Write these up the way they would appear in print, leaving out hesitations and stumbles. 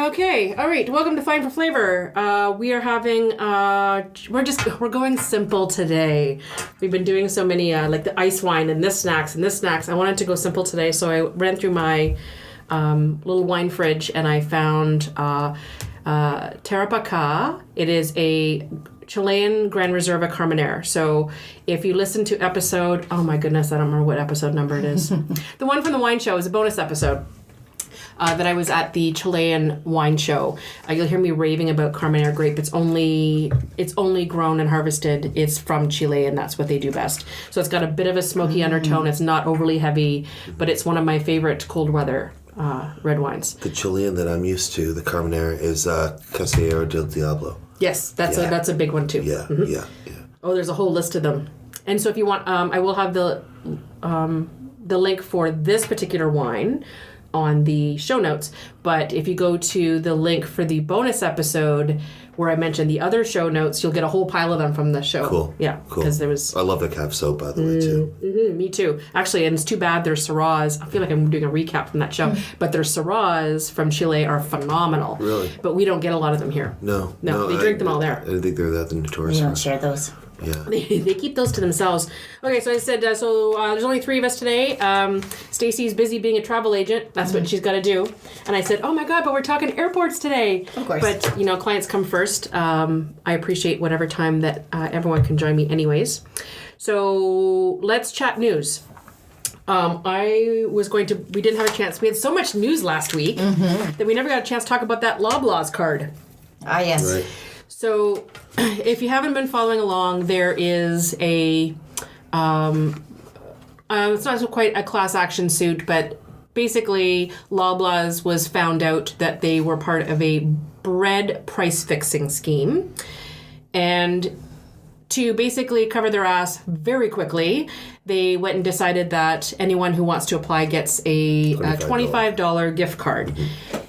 Okay, all right. Welcome to Fine for Flavor. We are having we're going simple today. We've been doing so many like the ice wine and this snacks. I wanted to go simple today, so I ran through my little wine fridge and I found Tarapaca. It is a Chilean Gran Reserva Carmenere. So if you listen to episode, oh my goodness, I don't remember what episode number it is. The one from the wine show is a bonus episode. That I was at the Chilean wine show. You'll hear me raving about Carmenere grape. It's only grown and harvested. It's from Chile, and that's what they do best. So it's got a bit of a smoky undertone. It's not overly heavy, but it's one of my favorite cold weather red wines. The Chilean that I'm used to, the Carmenere, is Casillero del Diablo. Yes, that's a big one too. Yeah, yeah. Oh, there's a whole list of them. And so if you want, I will have the link for this particular wine on the show notes, but if you go to the link for the bonus episode where I mentioned the other show notes, you'll get a whole pile of them from the show. Cool. Yeah, cool. Because there was. I love the Cab Soap, by the way, too. Mm-hmm, me too. Actually, and it's too bad their Syrahs. I feel like I'm doing a recap from that show, but their Syrahs from Chile are phenomenal. Really? But we don't get a lot of them here. No, they drink them all there. I didn't think they were that notorious. We don't share those. Yeah. They keep those to themselves. Okay, so I said, there's only 3 of us today. Stacy's busy being a travel agent. That's what she's got to do. And I said, oh my God, but we're talking airports today. Of course. But, clients come first. I appreciate whatever time that everyone can join me anyways. So let's chat news. We didn't have a chance. We had so much news last week that we never got a chance to talk about that Loblaws card. Ah, yes. Right. So, if you haven't been following along, there is it's not quite a class action suit, but basically Loblaws was found out that they were part of a bread price fixing scheme. And to basically cover their ass very quickly, they went and decided that anyone who wants to apply gets a $25 gift card.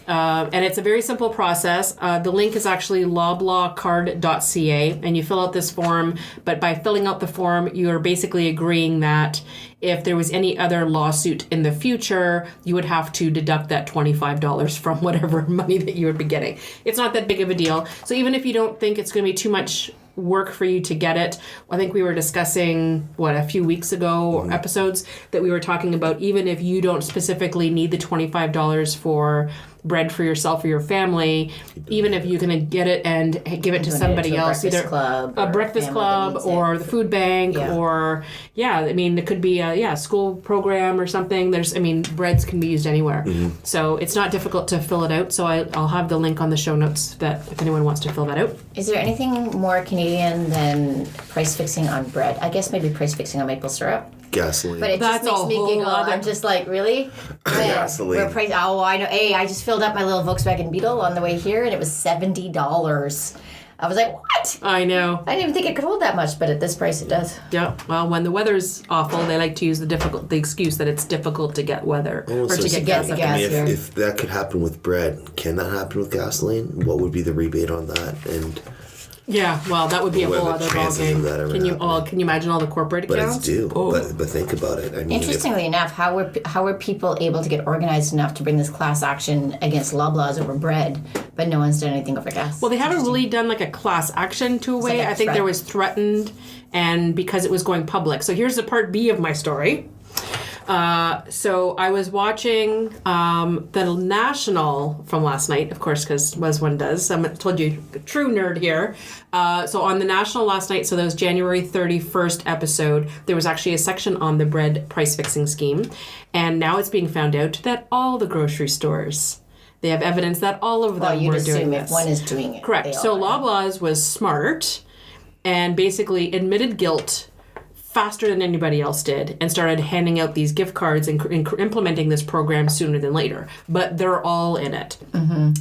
And it's a very simple process. The link is actually loblawcard.ca, and you fill out this form. But by filling out the form, you're basically agreeing that if there was any other lawsuit in the future, you would have to deduct that $25 from whatever money that you would be getting. It's not that big of a deal. So even if you don't think it's going to be too much work for you to get it, I think we were discussing a few weeks ago episodes that we were talking about, even if you don't specifically need the $25 for bread for yourself or your family, even if you can get it and give it to somebody else, either a breakfast club or the food bank or it could be a school program or something. Breads can be used anywhere. So it's not difficult to fill it out. So I'll have the link on the show notes that if anyone wants to fill that out. Is there anything more Canadian than price fixing on bread? I guess maybe price fixing on maple syrup. Gasoline. But it just makes me giggle. I'm just like, really? Gasoline. I know. Hey, I just filled up my little Volkswagen Beetle on the way here, and it was $70. I was like, what? I know. I didn't even think it could hold that much, but at this price it does. Yeah. Well, when the weather's awful, they like to use the excuse that it's difficult to get weather or to get gas. If that could happen with bread, can that happen with gasoline? What would be the rebate on that? And yeah, well, that would be a whole other ballgame. Can you imagine all the corporate accounts? But it's due. Oh. But think about it. Interestingly enough, how were people able to get organized enough to bring this class action against Loblaws over bread, but no one's done anything over gas? Well, they haven't really done like a class action to a way. I think there was threatened, and because it was going public. So here's the part B of my story. So I was watching the National from last night, of course, because as one does. I told you, true nerd here. So on the National last night, so that was January 31st episode, there was actually a section on the bread price fixing scheme. And now it's being found out that all the grocery stores, they have evidence that all of them were doing this. If one is doing it. Correct. So Loblaws was smart and basically admitted guilt faster than anybody else did and started handing out these gift cards and implementing this program sooner than later. But they're all in it.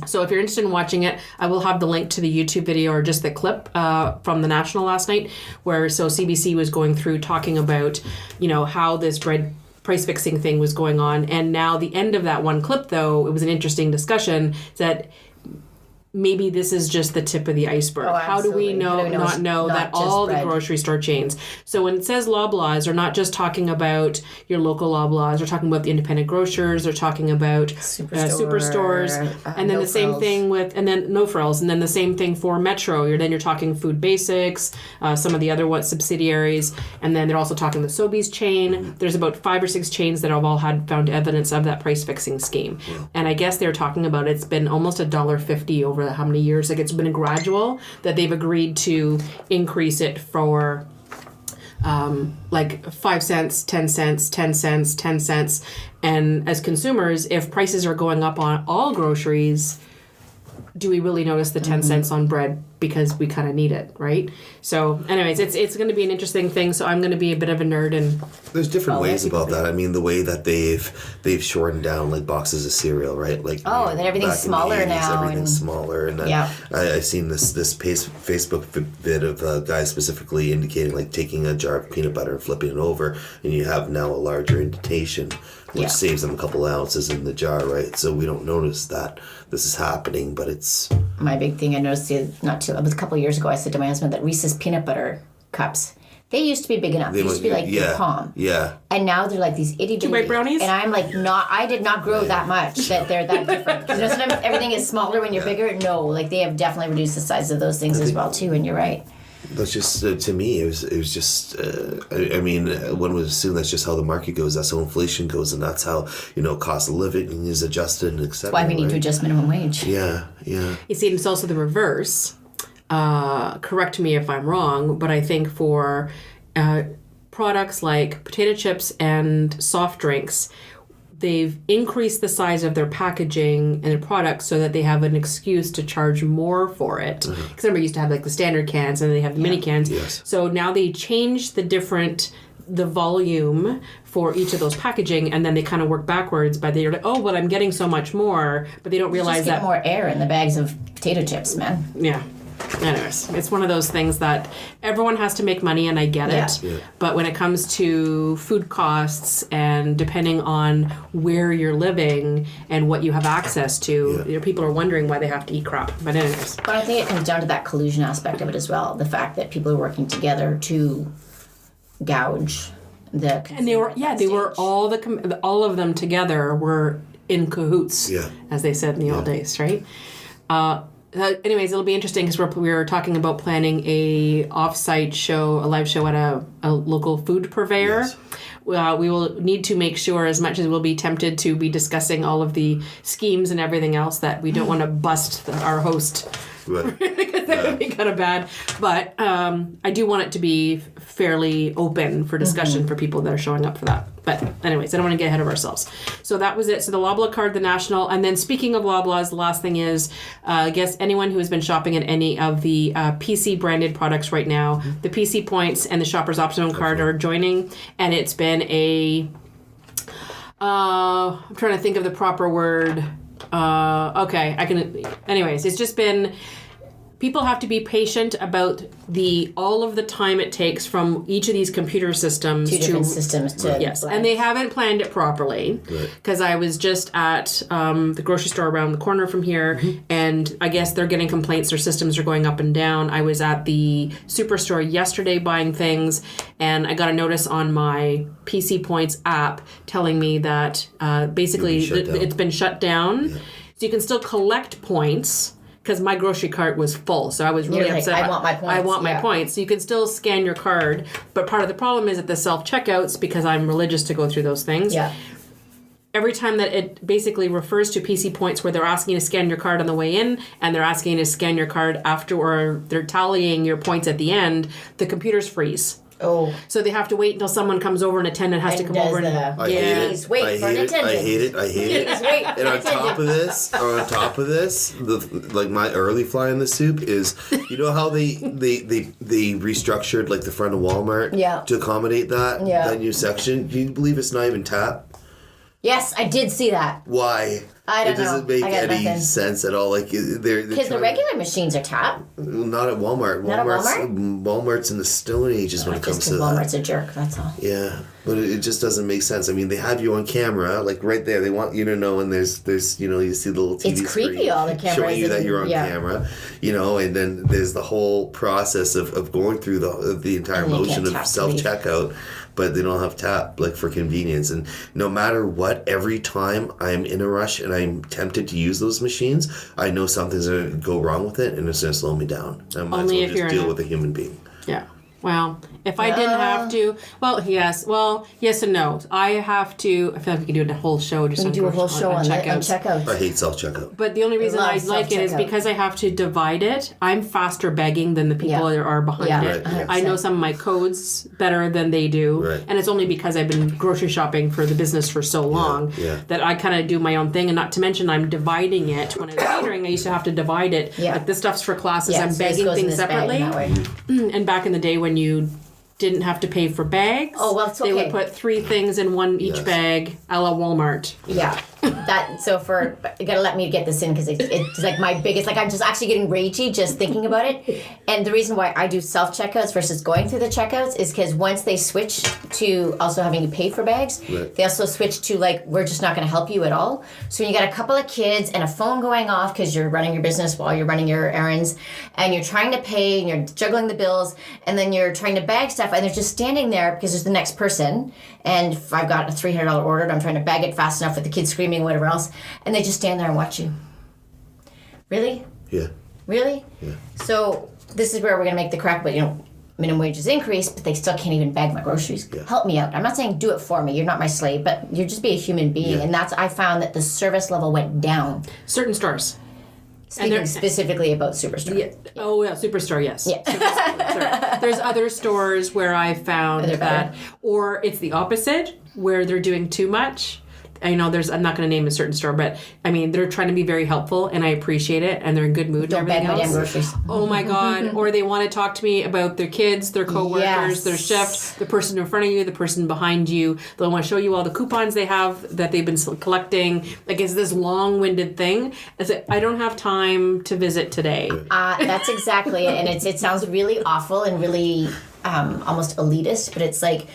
So if you're interested in watching it, I will have the link to the YouTube video or just the clip from the National last night where CBC was going through talking about, how this bread price fixing thing was going on. And now the end of that one clip, though, it was an interesting discussion that maybe this is just the tip of the iceberg. Oh, How do we absolutely. How do we know not it's know not that just all the bread? grocery store chains? So when it says Loblaws, they're not just talking about your local Loblaws. They're talking about the independent grocers. They're talking about superstores. And then No the same Frills. thing with, and then No Frills. And then the same thing for Metro. You're talking Food Basics, some of the other subsidiaries. And then they're also talking the Sobeys chain. There's about 5 or 6 chains that have all found evidence of that price fixing scheme. And I guess they're talking about it's been almost $1.50 over how many years? Like it's been a gradual that they've agreed to increase it for like 5 cents, 10 cents, 10 cents, 10 cents. And as consumers, if prices are going up on all groceries, do we really notice the 10 cents on bread because we kind of need it, right? So anyways, it's going to be an interesting thing. So I'm going to be a bit of a nerd and There's different ways about that. I mean, the way that they've shortened down like boxes of cereal, right? Like Then everything's back in the smaller 80s, now, Everything's and- smaller, and then Yeah. I seen this Facebook vid of guys specifically indicating like taking a jar of peanut butter and flipping it over, and you have now a larger indentation, which Yeah. saves them a couple ounces in the jar, right? So we don't notice that this is happening, but it's My big thing I noticed it was a couple of years ago. I said to my husband that Reese's peanut butter cups, they used to be big enough. They used to be like your palm. Yeah. And now they're like these itty bitty. white brownies? And I'm like, I did not grow that much that they're that different. You know, sometimes everything is smaller when you're bigger. No, like they have definitely reduced the size of those things as well too. And you're right. That's just to me. It was just. I mean, one would assume that's just how the market goes. That's how inflation goes, and that's how cost of living is adjusted and etc. Why we need to adjust minimum wage. Yeah. you see it's also the reverse. Correct me if I'm wrong, but I think for products like potato chips and soft drinks, they've increased the size of their packaging and their products so that they have an excuse to charge more for it. Because remember, you used to have like the standard cans and they have the mini cans. Yes. So now they change the volume for each of those packaging, and then they kind of work backwards. But they're like, oh, well, I'm getting so much more, but they don't realize Just get that. more air in the bags of potato chips, man. Yeah. Anyways, it's one of those things that everyone has to make money, and I get it. Yeah. But when it comes to food costs and depending on where you're living and what you have access to, people are wondering why they have to eat crap. But anyways, But I think it comes down to that collusion aspect of it as well. The fact that people are working together to gouge the. and they were all of them together were in cahoots, as they said in the old days, right? Anyways, it'll be interesting because we're talking about planning a off-site show, a live show at a local food purveyor. Yes. We will need to make sure, as much as we'll be tempted to be discussing all of the schemes and everything else, that we don't want to bust our host. Right. That would be kind of bad. But I do want it to be fairly open for discussion for people that are showing up for that. But anyways, I don't want to get ahead of ourselves. So that was it. So the Loblaw card, the national. And then speaking of Loblaws, the last thing is, I guess anyone who has been shopping at any of the PC branded products right now, the PC Points and the Shoppers Optimum card are joining. And it's been I'm trying to think of the proper word. Anyways, it's just been, people have to be patient about all of the time it takes from each of these computer systems Two different systems to. Yes, and they haven't planned it properly. Because I was just at the grocery store around the corner from here, and I guess they're getting complaints. Their systems are going up and down. I was at the Superstore yesterday buying things, and I got a notice on my PC Points app telling me that basically it's been shut down. So you can still collect points. Because my grocery cart was full, so I was really upset. I want my points. I want my points. So you can still scan your card, but part of the problem is at the self-checkouts, because I'm religious to go through those things. Yeah. Every time that it basically refers to PC Points where they're asking you to scan your card on the way in and they're asking you to scan your card after, or they're tallying your points at the end, the computers freeze. Oh. So they have to wait until someone comes over, an attendant has to come over and I hate it. Please wait I for an hate it. attendant. I hate it. I hate it. Please wait for And an on top of this, like my early fly in the soup is, you know how they restructured like the front of Walmart to accommodate that new section. Can you believe it's not even tap? Yes, I did see that. Why? I don't It doesn't know. make I got any nothing. sense at all. Like they're Because the regular machines are tap. not at Walmart. Not at Walmart's in the Stone Ages when it comes Just to because that. Walmart's a jerk, that's all. Yeah, but it just doesn't make sense. I mean, they have you on camera, like right there. They want you to know, and there's you see the little TV It's creepy, screen all the cameras showing you that and- you're on yeah. camera, and then there's the whole process of going through the entire And you motion can't of tap to self checkout. But they don't have tap, like, for convenience. And no matter what, every time I'm in a rush and I'm tempted to use those machines, I know something's going to go wrong with it and it's going to slow me down. I might Only as if well you're just in deal a- with a human being. Yeah. Well, if I didn't have to, yes and no. I have to. I feel like we could do a whole show just We on do a whole show on checkouts. checkouts. I hate self-checkout. But the only reason I love like it is self-checkout. because I have to divide it. I'm faster begging than the people that are behind Yeah. it. Right, yeah. I know some of my codes better than they do. Right. And it's only because I've been grocery shopping for the business for so long yeah. that I kind of do my own thing. And not to mention, I'm dividing it. When I was catering, I used to have to divide it. Yeah. Like this stuff's for classes. Yeah, I'm so this bagging goes in things this bag separately. that way. And back in the day when you didn't have to pay for bags. Oh, well, it's They would okay. put 3 things in one each Yes. bag, a la Walmart. Yeah, you gotta let me get this in because it's like my biggest, like I'm just actually getting ragey just thinking about it. And the reason why I do self-checkouts versus going through the checkouts is because once they switch to also having to pay for bags, Right. they also switch to like, we're just not gonna help you at all. So when you got a couple of kids and a phone going off because you're running your business while you're running your errands and you're trying to pay and you're juggling the bills and then you're trying to bag stuff and they're just standing there because there's the next person and if I've got a $300 order and I'm trying to bag it fast enough with the kids screaming, whatever else, and they just stand there and watch you. Really? Yeah. Really? Yeah. So this is where we're gonna make the crack, but minimum wages increase, but they still can't even bag my groceries. Yeah. Help me out. I'm not saying do it for me. You're not my slave, but you're just be a human being. Yeah. And I found that the service level went down. Certain stores. Speaking specifically about Superstore. Yeah. Oh, yeah, Superstore, yes. Yeah. Superstore. There's other stores where I found They're that, better. or it's the opposite, where they're doing too much. I know I'm not going to name a certain store, but I mean, they're trying to be very helpful and I appreciate it and they're in good mood Don't and bag everything my damn else. groceries. Oh my God. Or they want to talk to me about their kids, their coworkers, Yes. their shift, the person in front of you, the person behind you. They'll want to show you all the coupons they have that they've been collecting. Like it's this long-winded thing. I don't have time to visit today. That's exactly it. And it sounds really awful and really almost elitist, but it's like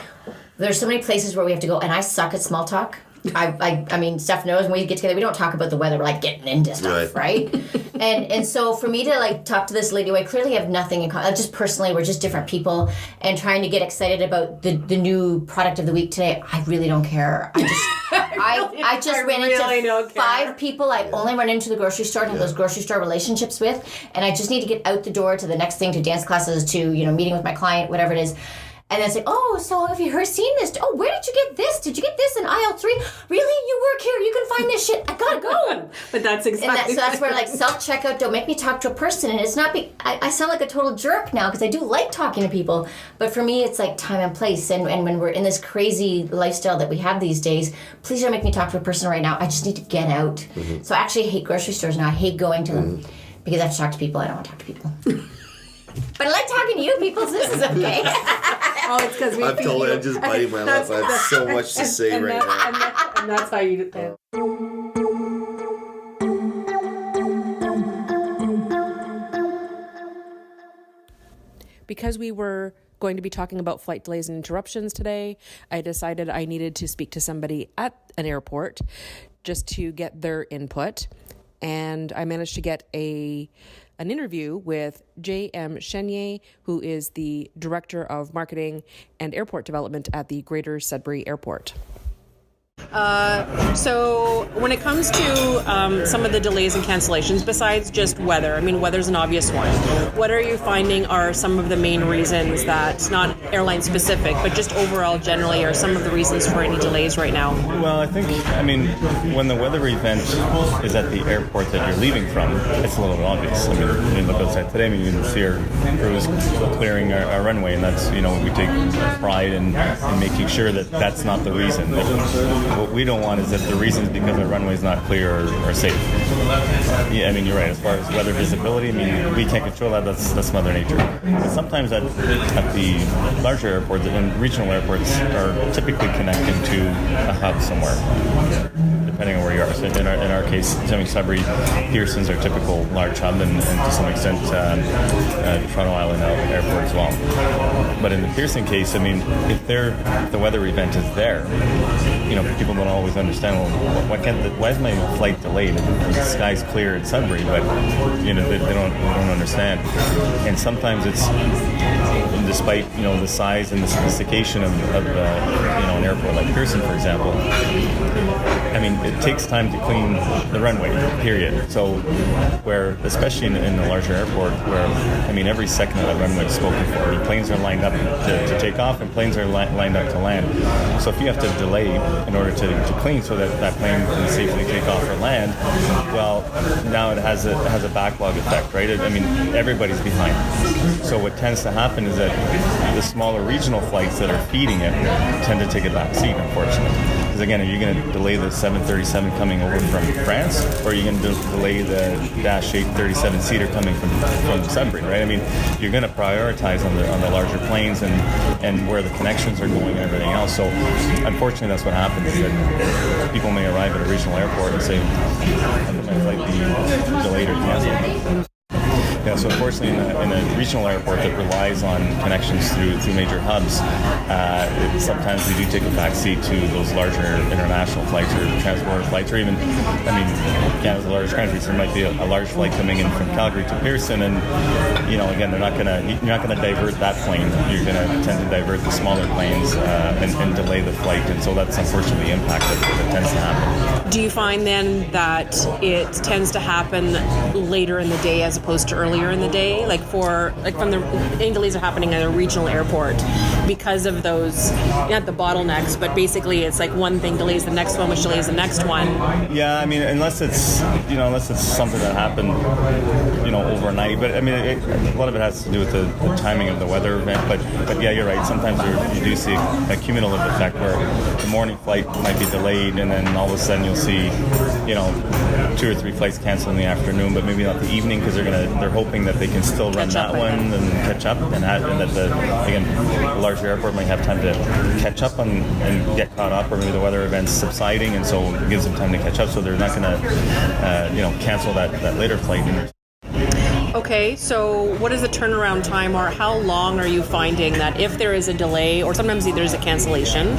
there's so many places where we have to go, and I suck at small talk. I mean, Steph knows when we get together, we don't talk about the weather. We're like getting into stuff, right? And so for me to like talk to this lady who I clearly have nothing in common, just personally, we're just different people, and trying to get excited about the new product of the week today, I really don't care. I just ran really into don't care. 5 people I only run into the grocery store and have those grocery store relationships with, and I just need to get out the door to the next thing, to dance classes, to meeting with my client, whatever it is. And then say, oh, so have you seen this? Oh, where did you get this? Did you get this in aisle 3? Really? You work here. You can find this shit. I gotta go. But that's exactly So that's where like self-checkout, don't make me talk to a person. And it's not, I sound like a total jerk now because I do like talking to people. But for me, it's like time and place. And when we're in this crazy lifestyle that we have these days, please don't make me talk to a person right now. I just need to get out. Mm-hmm. So I actually hate grocery stores now. I hate going to them because I have to talk to people. I don't want to talk to people. But I like talking to you people, so this is okay. Oh, it's because we I'm feed totally, you. I'm just biting my lip. I have so much to say right now. And that's how you do it. Because we were going to be talking about flight delays and interruptions today, I decided I needed to speak to somebody at an airport just to get their input. And I managed to get an interview with J.M. Chenier, who is the Director of Marketing and Airport Development at the Greater Sudbury Airport. So when it comes to some of the delays and cancellations, besides just weather, I mean, weather's an obvious one. What are you finding are some of the main reasons that, not airline specific, but just overall generally, are some of the reasons for any delays right now? Well, I mean, when the weather event is at the airport that you're leaving from, it's a little bit obvious. I mean, when you look outside today, you can see our crews clearing our runway, and that's, we take pride in making sure that that's not the reason. What we don't want is that the reasons because our runway is not clear or safe. Yeah, I mean, you're right. As far as weather visibility, I mean, we can't control that. That's Mother Nature. But sometimes at the larger airports and regional airports are typically connected to a hub somewhere. depending on where you are. So in our case, Sudbury, Pearson's our typical large hub, and to some extent Toronto Island Airport as well. But in the Pearson case, I mean, if the weather event is there, people don't always understand. Well, why is my flight delayed? The sky's clear at Sudbury, but they don't understand. And sometimes it's, despite the size and the sophistication of an airport like Pearson, for example. I mean, it takes time to clean the runway, period. So, where, especially in a larger airport, where, I mean, every second of that runway is spoken for. I mean, planes are lined up to take off, and planes are lined up to land. So if you have to delay in order to clean so that plane can safely take off or land, well, now it has a backlog effect, right? I mean, everybody's behind. So what tends to happen is that the smaller regional flights that are feeding it tend to take a back seat, unfortunately. Because again, are you going to delay the 737 coming over from France, or are you going to delay the Dash 837 seater coming from Sudbury, right? I mean, you're going to prioritize on the larger planes and where the connections are going and everything else. So unfortunately, that's what happens, is that people may arrive at a regional airport and say, how could my flight be delayed or canceled? Yeah, so unfortunately, in a regional airport that relies on connections through major hubs, sometimes we do take a back seat to those larger international flights or transborder flights, or even, I mean, Canada's the largest country, so there might be a large flight coming in from Calgary to Pearson, and again, you're not gonna divert that plane. You're gonna tend to divert the smaller planes and delay the flight, and so that's unfortunately the impact that tends to happen. Do you find then that it tends to happen later in the day as opposed to earlier in the day, any delays are happening at a regional airport because of those, not the bottlenecks, but basically it's like one thing delays the next one, which delays the next one? Yeah, I mean, unless it's something that happened overnight, but I mean, a lot of it has to do with the timing of the weather event, but yeah, you're right, sometimes you do see a cumulative effect where the morning flight might be delayed, and then all of a sudden you'll see 2 or 3 flights cancel in the afternoon, but maybe not the evening, because they're hoping that they can still run that one and catch up, and that the larger airport might have time to catch up and get caught up, or maybe the weather event's subsiding, and so it gives them time to catch up, so they're not going to cancel that later flight. Okay, so what is the turnaround time, or how long are you finding that if there is a delay, or sometimes there's a cancellation,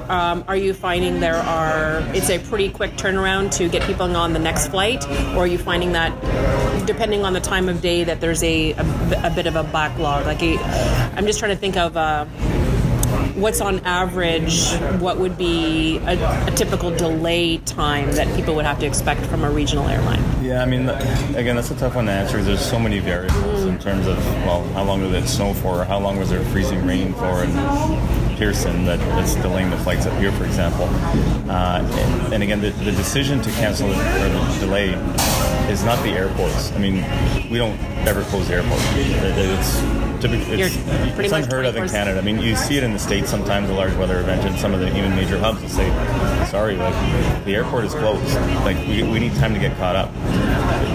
are you finding it's a pretty quick turnaround to get people on the next flight, or are you finding that depending on the time of day that there's a bit of a backlog? I'm just trying to think of what's on average, what would be a typical delay time that people would have to expect from a regional airline? Yeah, I mean, again, that's a tough one to answer, because there's so many variables in terms of, well, how long did it snow for, or how long was there freezing rain for in Pearson that's delaying the flights up here, for example. And again, the decision to cancel or the delay is not the airports. I mean, we don't ever close the airport. It's unheard of in Canada. I mean, you see it in the States sometimes, a large weather event, and some of the even major hubs will say, sorry, the airport is closed. We need time to get caught up.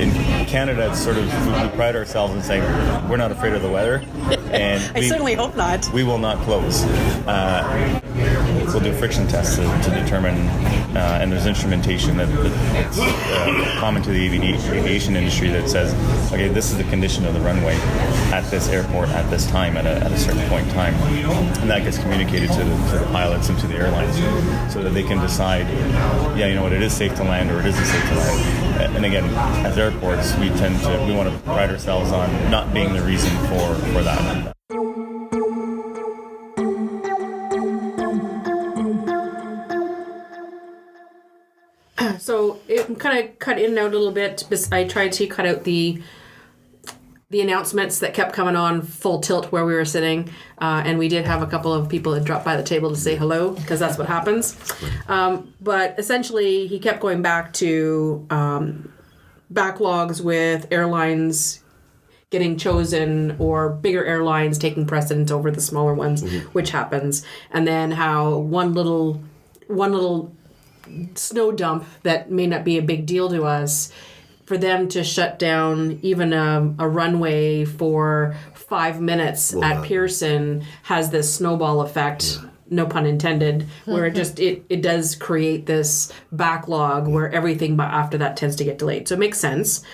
In Canada, it's sort of, we pride ourselves in saying, we're not afraid of the weather. And I certainly hope not. We will not close. We'll do friction tests to determine, and there's instrumentation that's common to the aviation industry that says, okay, this is the condition of the runway at this airport at this time, at a certain point in time. And that gets communicated to the pilots and to the airlines so that they can decide, yeah, you know what, it is safe to land or it isn't safe to land. And again, as airports, we want to pride ourselves on not being the reason for that. So it kind of cut in and out a little bit. I tried to cut out the announcements that kept coming on full tilt where we were sitting, and we did have a couple of people that dropped by the table to say hello, because that's what happens. But essentially, he kept going back to backlogs with airlines getting chosen, or bigger airlines taking precedence over the smaller ones, which happens, and then how one little snow dump that may not be a big deal to us, for them to shut down even a runway for 5 minutes at Pearson has this snowball effect no pun intended, where it does create this backlog where everything after that tends to get delayed. So it makes sense.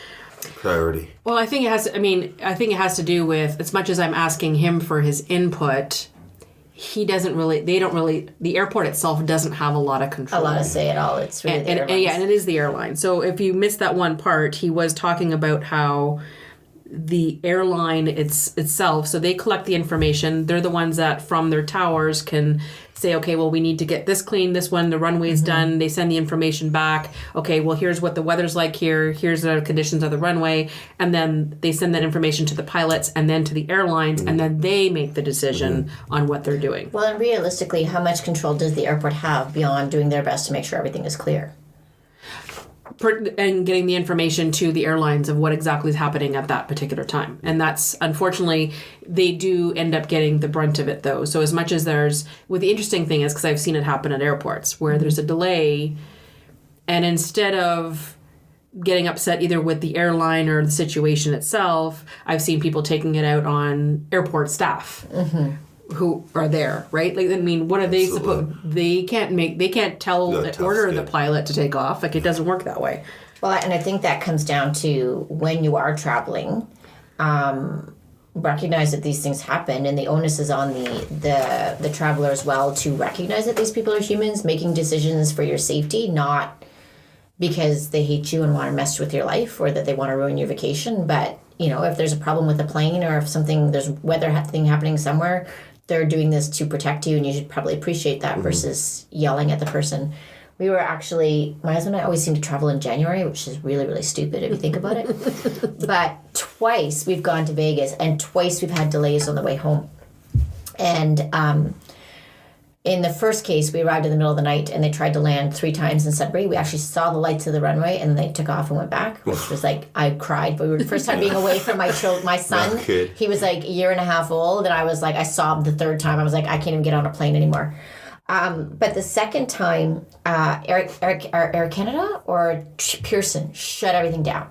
Priority. Well, I think it has to do with, as much as I'm asking him for his input, the airport itself doesn't have a lot of control. A lot of say at all. It's really the airlines. And it is the airline. So if you missed that one part, he was talking about how the airline itself, so they collect the information. They're the ones that from their towers can say, okay, well, we need to get this clean, this one, the runway's done. They send the information back. Okay, well, here's what the weather's like here. Here's the conditions of the runway. And then they send that information to the pilots and then to the airlines, and then they make the decision on what they're doing. Well, and realistically, how much control does the airport have beyond doing their best to make sure everything is clear? And getting the information to the airlines of what exactly is happening at that particular time. And that's, unfortunately, they do end up getting the brunt of it, though. So as much as the interesting thing is, because I've seen it happen at airports, where there's a delay, and instead of getting upset either with the airline or the situation itself, I've seen people taking it out on airport staff. Who are there, right? Like, I mean, what are they supposed? They can't order the pilot to take off. Like, it doesn't work that way. Well, and I think that comes down to when you are traveling, recognize that these things happen, and the onus is on the traveler as well to recognize that these people are humans making decisions for your safety, not because they hate you and want to mess with your life or that they want to ruin your vacation. But if there's a problem with a plane, or if there's weather thing happening somewhere, they're doing this to protect you, and you should probably appreciate that versus yelling at the person. We were actually, my husband and I always seem to travel in January, which is really, really stupid if you think about it. But twice we've gone to Vegas, and twice we've had delays on the way home. And in the first case, we arrived in the middle of the night, and they tried to land 3 times in Sudbury. We actually saw the lights of the runway, and they took off and went back, which was like, I cried. But we were the first time being away from my son. He was like a year and a half old, and I was like, I sobbed the third time. I was like, I can't even get on a plane anymore. But the second time, Air Canada or Pearson shut everything down.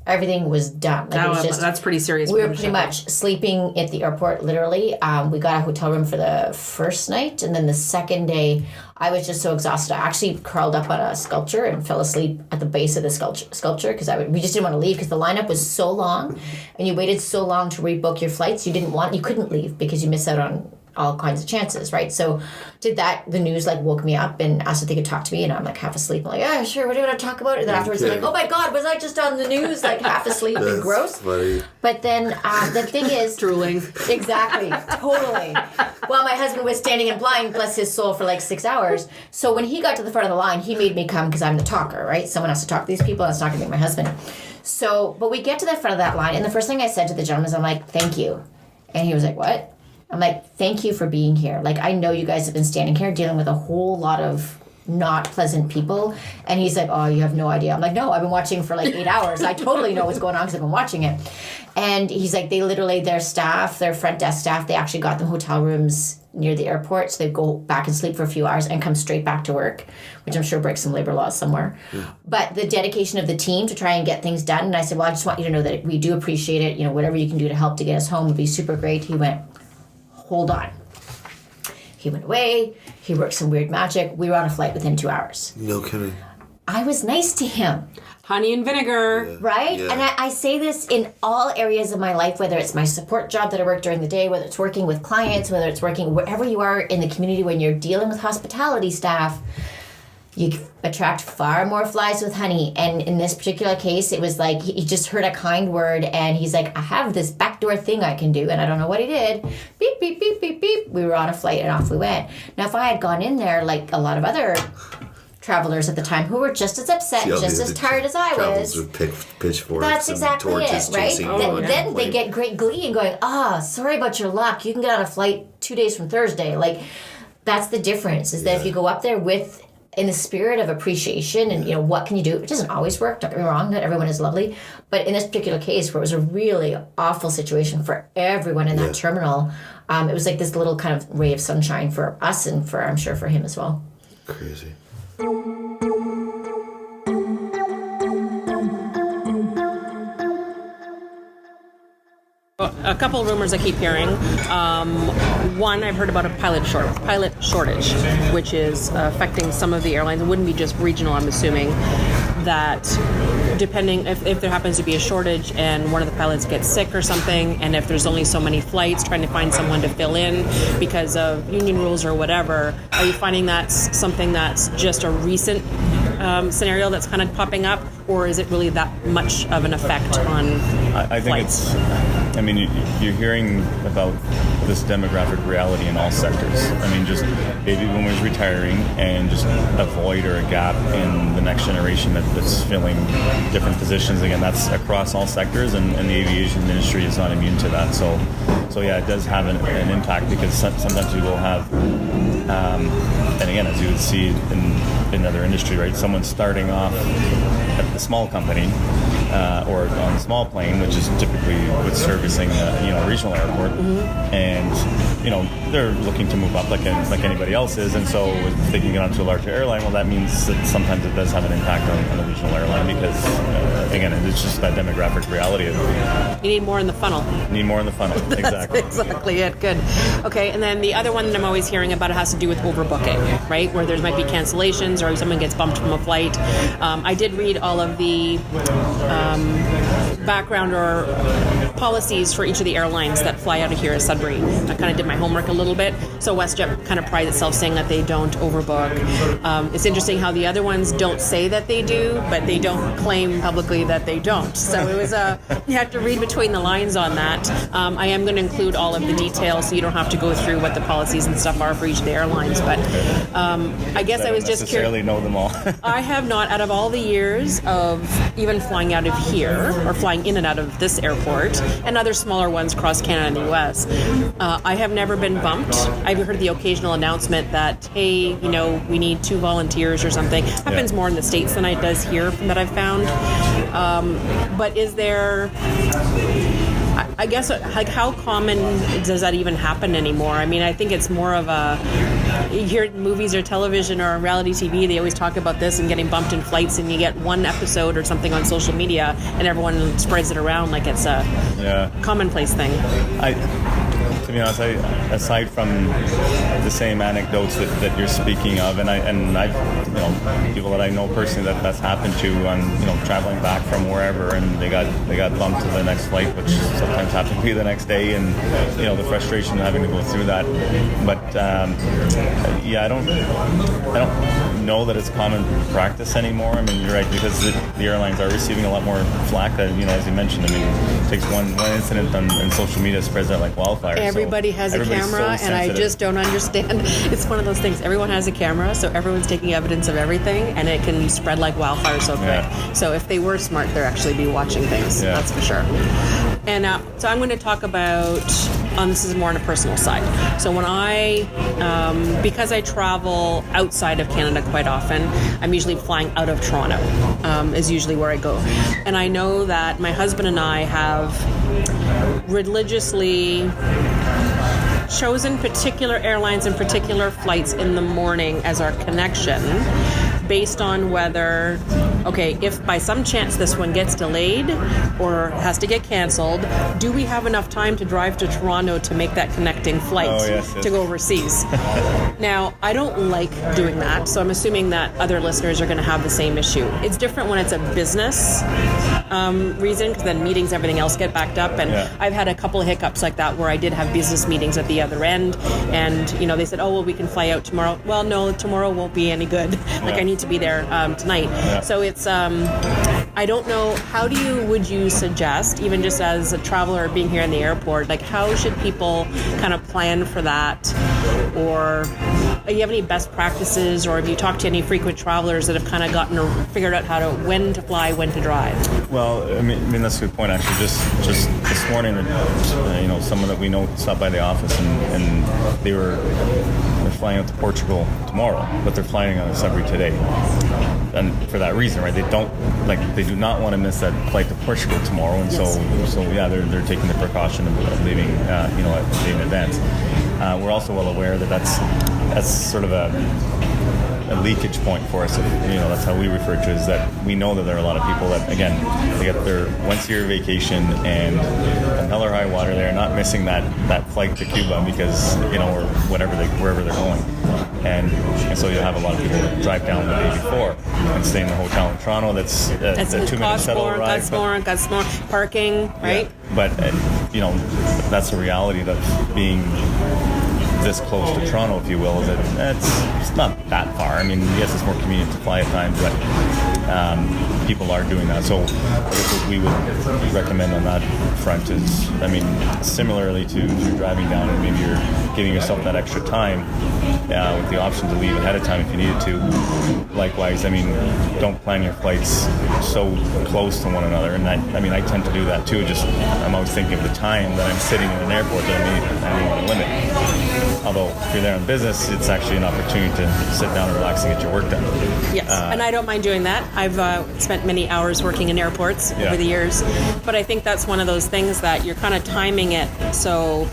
Everything was done. Like, that's pretty serious. We were pretty much sleeping at the airport, literally. We got a hotel room for the first night, and then the second day, I was just so exhausted. I actually curled up on a sculpture and fell asleep at the base of the sculpture because we just didn't want to leave because the lineup was so long, and you waited so long to rebook your flights. You couldn't leave because you miss out on all kinds of chances, right? So did that, the news woke me up and asked if they could talk to me, and I'm like half asleep. I'm like, yeah, sure, what do you want to talk about? And then afterwards I'm like, oh my God, was I just on the news, half asleep and gross? Funny. But then the thing is... Drooling. Exactly, totally. Well, my husband was standing in blind, bless his soul, for 6 hours. So when he got to the front of the line, he made me come because I'm the talker, right? Someone has to talk to these people, and it's not going to be my husband. So, but we get to the front of that line, and the first thing I said to the gentleman is, I'm like, thank you. And he was like, what? I'm like, thank you for being here. I know you guys have been standing here dealing with a whole lot of not pleasant people. And he's like, oh, you have no idea. I'm like, no, I've been watching for 8 hours. I totally know what's going on because I've been watching it. And he's like, they literally, their front desk staff, they actually got them hotel rooms near the airport. So they go back and sleep for a few hours and come straight back to work, which I'm sure breaks some labor laws somewhere. Yeah. But the dedication of the team to try and get things done. And I said, well, I just want you to know that we do appreciate it. Whatever you can do to help to get us home would be super great. He went, hold on. He went away. He worked some weird magic. We were on a flight within 2 hours. No kidding. I was nice to him. Honey and vinegar. Yeah. Right? Yeah. And I say this in all areas of my life, whether it's my support job that I work during the day, whether it's working with clients, whether it's working wherever you are in the community when you're dealing with hospitality staff. You attract far more flies with honey. And in this particular case, it was he just heard a kind word, and he's like, I have this backdoor thing I can do. And I don't know what he did. Beep, beep, beep, beep, beep. We were on a flight, and off we went. Now, if I had gone in there like a lot of other travelers at the time who were just as upset, just as tired as I was. With pitchforks. That's exactly it, right? Then they get great glee and going, sorry about your luck. You can get on a flight 2 days from Thursday. That's the difference, is that if you go up there in the spirit of appreciation and, what can you do? It doesn't always work, don't get me wrong, not everyone is lovely. But in this particular case, where it was a really awful situation for everyone in that terminal, it was this little kind of ray of sunshine for us and I'm sure for him as well. Crazy. A couple of rumors I keep hearing. One, I've heard about a pilot shortage, which is affecting some of the airlines. It wouldn't be just regional, I'm assuming. That depending if there happens to be a shortage and one of the pilots gets sick or something, and if there's only so many flights, trying to find someone to fill in because of union rules or whatever, are you finding that's something that's just a recent scenario that's kind of popping up, or is it really that much of an effect on I think flights? I mean, you're hearing about this demographic reality in all sectors. I mean, just baby boomers retiring and just a void or a gap in the next generation that's filling different positions. Again, that's across all sectors, and the aviation industry is not immune to that. So yeah, it does have an impact, because sometimes you will have, and again, as you would see in other industry, right? Someone starting off at the small company or on a small plane, which is typically with servicing a regional airport, and they're looking to move up like anybody else is, and so if they can get onto a larger airline, well, that means that sometimes it does have an impact on the regional airline, because again, it's just that demographic reality of You need more in the funnel. Exactly. That's exactly it. Good. Okay, and then the other one that I'm always hearing about, it has to do with overbooking, right? Where there might be cancellations or someone gets bumped from a flight. I did read all of the background or policies for each of the airlines that fly out of here at Sudbury. I kind of did my homework a little bit. So WestJet kind of prides itself saying that they don't overbook. It's interesting how the other ones don't say that they do, but they don't claim publicly that they don't. So it was you have to read between the lines on that. I am going to include all of the details so you don't have to go through what the policies and stuff are for each of the airlines. But I guess I was just curious. Necessarily know them all. I have not, out of all the years of even flying out of here or flying in and out of this airport and other smaller ones across Canada and the US, I have never been bumped. I've heard the occasional announcement that, hey, we need 2 volunteers or something. Happens more in the States than it does here, from that I've found. But is there, I guess, like, how common does that even happen anymore? I mean, I think it's more of you hear in movies or television or on reality TV, they always talk about this and getting bumped in flights, and you get one episode or something on social media and everyone spreads it around like it's a commonplace thing. To be honest, aside from the same anecdotes that you're speaking of, and I've people that I know personally that's happened to on traveling back from wherever, and they got bumped to the next flight, which sometimes happens to be the next day, and the frustration of having to go through that. But I don't know that it's common practice anymore. I mean, you're right, because the airlines are receiving a lot more flack. As you mentioned, I mean, it takes one incident on social media, spreads out like wildfire. Everybody has a camera, and I just don't understand. It's one of those things. Everyone has a camera, so everyone's taking evidence of everything, and it can spread like wildfire so quick. Yeah. So if they were smart, they'd actually be watching things. Yeah. That's for sure. And so I'm going to talk about, this is more on a personal side. So when because I travel outside of Canada quite often, I'm usually flying out of Toronto, is usually where I go. And I know that my husband and I have religiously chosen particular airlines and particular flights in the morning as our connection, based on whether, if by some chance this one gets delayed or has to get canceled, do we have enough time to drive to Toronto to make that connecting flight to go overseas? Now, I don't like doing that, so I'm assuming that other listeners are going to have the same issue. It's different when it's a business reason, because then meetings, everything else get backed up, and I've had a couple of hiccups like that where I did have business meetings at the other end, and they said, we can fly out tomorrow. Well, no, tomorrow won't be any good. I need to be there tonight. So it's I don't know, would you suggest, even just as a traveler being here in the airport, like, how should people kind of plan for that? Or do you have any best practices, or have you talked to any frequent travelers that have kind of figured out when to fly, when to drive? Well, I mean that's a good point, actually. Just this morning, someone that we know stopped by the office, and they're flying out to Portugal tomorrow, but they're flying on a Sudbury today. And for that reason, right? They do not want to miss that flight to Portugal tomorrow, and they're taking the precaution of leaving, a day in advance. We're also well aware that that's sort of a leakage point for us. That's how we refer to it, is that we know that there are a lot of people that, again, they get their once-a-year vacation and hell or high water, they're not missing that flight to Cuba because, or wherever they're going. And so you'll have a lot of people that drive down the day before and stay in the hotel in Toronto. That's a 2-minute shuttle ride. That's more parking, right? Yeah, but that's the reality of being this close to Toronto, if you will, is that it's not that far. I mean, yes, it's more convenient to fly at times, but people are doing that. So I guess what we would recommend on that front is, similarly to driving down, and maybe you're giving yourself that extra time with the option to leave ahead of time if you needed to. Likewise, don't plan your flights so close to one another. And I tend to do that too. I'm always thinking of the time that I'm sitting in an airport that I may want to limit. Although if you're there in business, it's actually an opportunity to sit down and relax and get your work done. Yes, and I don't mind doing that. I've spent many hours working in airports over the years, but I think that's one of those things that you're kind of timing it so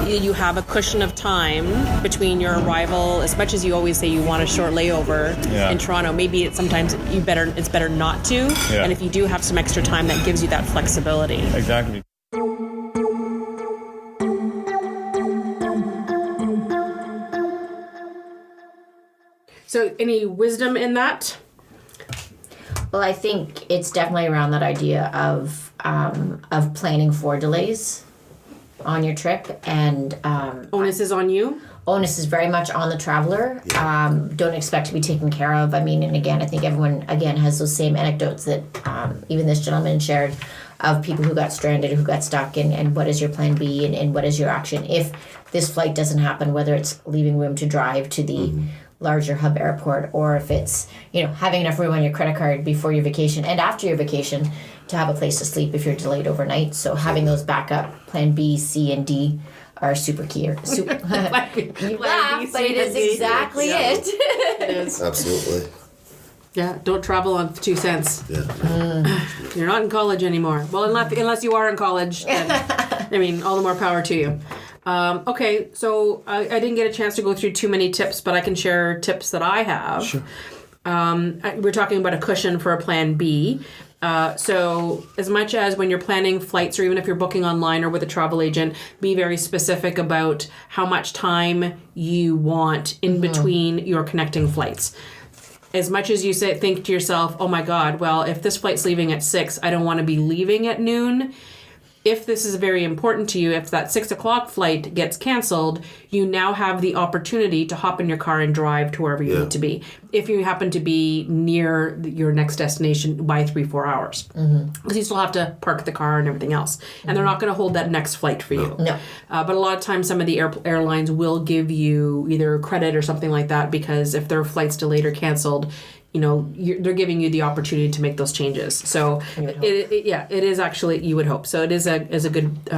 you have a cushion of time between your arrival. As much as you always say you want a short layover in Toronto, maybe it's better not to. Yeah. And if you do have some extra time, that gives you that flexibility. Exactly. So any wisdom in that? Well, I think it's definitely around that idea of planning for delays on your trip, and onus is on you. Onus is very much on the traveler. Yeah. Don't expect to be taken care of. And again, I think everyone has those same anecdotes that even this gentleman shared of people who got stranded, who got stuck, and what is your plan B, and what is your action if this flight doesn't happen, whether it's leaving room to drive to the larger hub airport, or if it's having enough room on your credit card before your vacation and after your vacation to have a place to sleep if you're delayed overnight. So having those backup plan B, C, and D are super key. You laugh, but it is exactly it. It is. Absolutely. Yeah, don't travel on 2 cents. Yeah. You're not in college anymore. Well, unless you are in college, then, all the more power to you. Okay, so I didn't get a chance to go through too many tips, but I can share tips that I have. Sure. We're talking about a cushion for a plan B. So as much as when you're planning flights, or even if you're booking online or with a travel agent, be very specific about how much time you want in between your connecting flights. As much as you think to yourself, oh my God, well, if this flight's leaving at 6, I don't want to be leaving at noon. If this is very important to you, if that 6 o'clock flight gets canceled, you now have the opportunity to hop in your car and drive to wherever you need to be. If you happen to be near your next destination by 3-4 hours. Because you still have to park the car and everything else. And they're not going to hold that next flight for you. No. But a lot of times some of the airlines will give you either credit or something like that, because if their flight's delayed or canceled, they're giving you the opportunity to make those changes. So it is actually, you would hope. So it is a good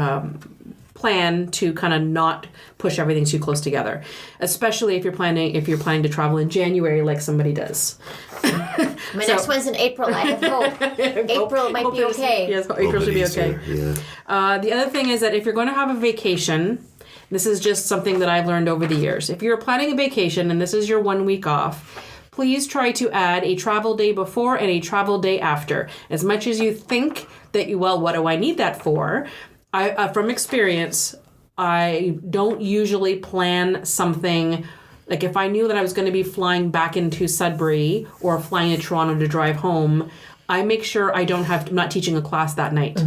plan to kind of not push everything too close together, especially if you're planning to travel in January like somebody does. My next one's in April. I have hope. April might be okay. Yes, April should be okay. Yeah. The other thing is that if you're going to have a vacation, this is just something that I've learned over the years. If you're planning a vacation and this is your 1 week off, please try to add a travel day before and a travel day after. As much as you think that what do I need that for? From experience, I don't usually plan something, like if I knew that I was going to be flying back into Sudbury or flying to Toronto to drive home, I make sure I'm not teaching a class that night.